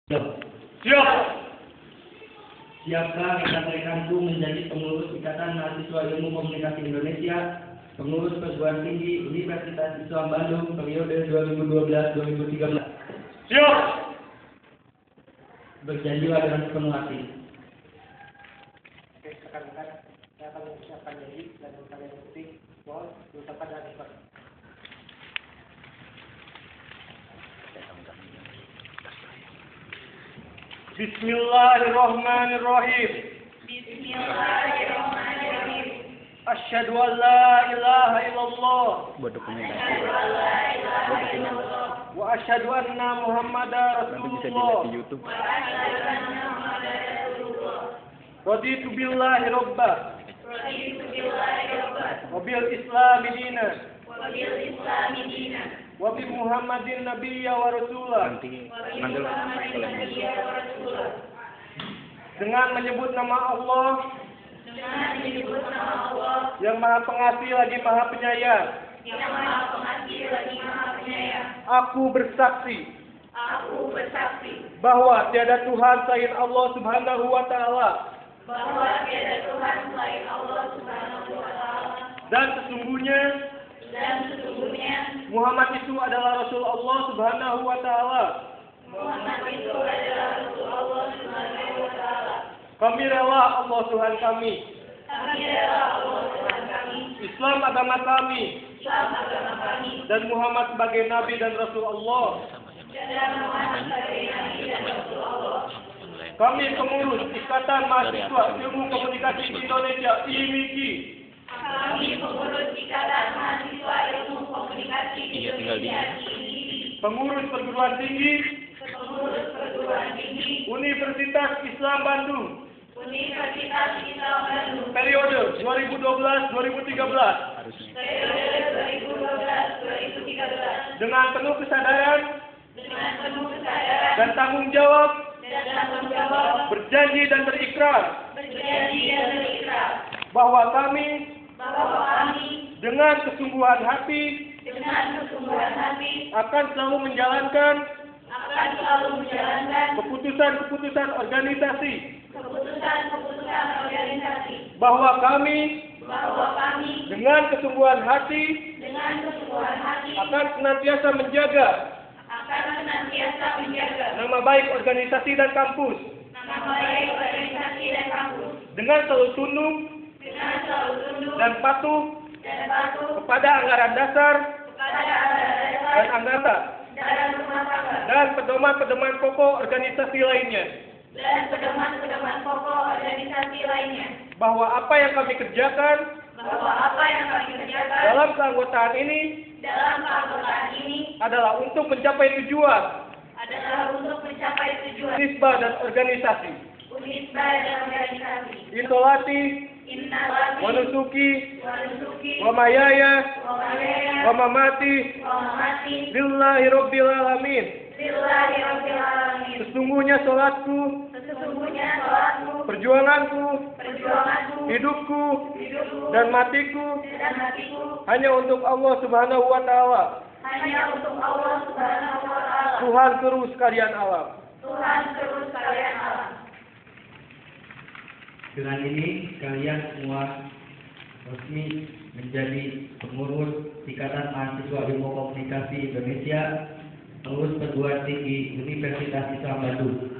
Siap. Siapkah rekan-rekanku menjadi pengurus Ikatan Mahasiswa Ilmu Komunikasi Indonesia, pengurus perguruan tinggi Universitas Islam Bandung periode 2012-2013? Siap. Berjanjilah dengan sepenuh hati. Oke, rekan-rekan, saya akan mengucapkan janji dan kalian ikuti. Mohon diucapkan dengan ikhlas. Bismillahirrahmanirrahim. Bismillahirrahmanirrahim. Asyhadu an la ilaha illallah Asyhadu an la ilaha illallah. wa asyhadu anna Muhammadar Rasulullah. Wa asyhadu anna Muhammadar Rasulullah. Raditu billahi rabba Raditu billahi rabban wa bil islami dinan wa bil islami dinan wa bi Muhammadin nabiyya wa rasulah. wa bi Muhammadin nabiyya wa rasulah. Dengan menyebut nama Allah Dengan menyebut nama Allah yang Maha Pengasih lagi Maha Penyayang, yang Maha Pengasih lagi Maha Penyayang, aku bersaksi aku bersaksi bahwa tiada Tuhan selain Allah Subhanahu wa taala, bahwa tiada Tuhan selain Allah Subhanahu wa taala, dan sesungguhnya Muhammad itu adalah Rasul Allah Subhanahu wa taala. Muhammad itu adalah Rasul Allah Subhanahu wa taala. Kami rela Allah Tuhan kami, Kami rela Allah Tuhan kami, Islam agama kami, Islam agama kami, dan Muhammad sebagai Nabi dan Rasul Allah. dan Muhammad sebagai Nabi dan Rasul Allah. Kami pengurus Ikatan Mahasiswa Ilmu Komunikasi Indonesia IMIKI, Kami pengurus Ikatan Mahasiswa Ilmu Komunikasi Indonesia pengurus perguruan tinggi pengurus perguruan tinggi Universitas Islam Bandung Universitas Islam Bandung periode 2012-2013 periode 2012-2013 dengan penuh kesadaran dengan penuh kesadaran dan tanggung jawab, dan tanggung jawab, berjanji dan berikrar berjanji dan berikrar bahwa kami bahwa kami dengan kesungguhan hati dengan kesungguhan hati akan selalu menjalankan keputusan-keputusan organisasi, keputusan-keputusan organisasi, bahwa kami dengan kesungguhan hati dengan kesungguhan hati akan senantiasa menjaga nama baik organisasi dan kampus nama baik organisasi dan kampus dengan selalu tunduk dan patuh kepada anggaran dasar dan anggota dan pedoman-pedoman pokok organisasi lainnya, bahwa apa yang kami kerjakan dalam keanggotaan ini adalah untuk mencapai tujuan Unisba dan organisasi Insolati Wanusuki Wamayaya Wamamati Lillahi Rabbil Alamin. Sesungguhnya sholatku, perjuanganku, hidupku, dan matiku hanya untuk Allah Subhanahu wa taala, Tuhan seluruh sekalian alam. Dengan ini kalian semua resmi menjadi pengurus Ikatan Mahasiswa Ilmu Komunikasi Indonesia, pengurus perguruan tinggi Universitas Islam Bandung.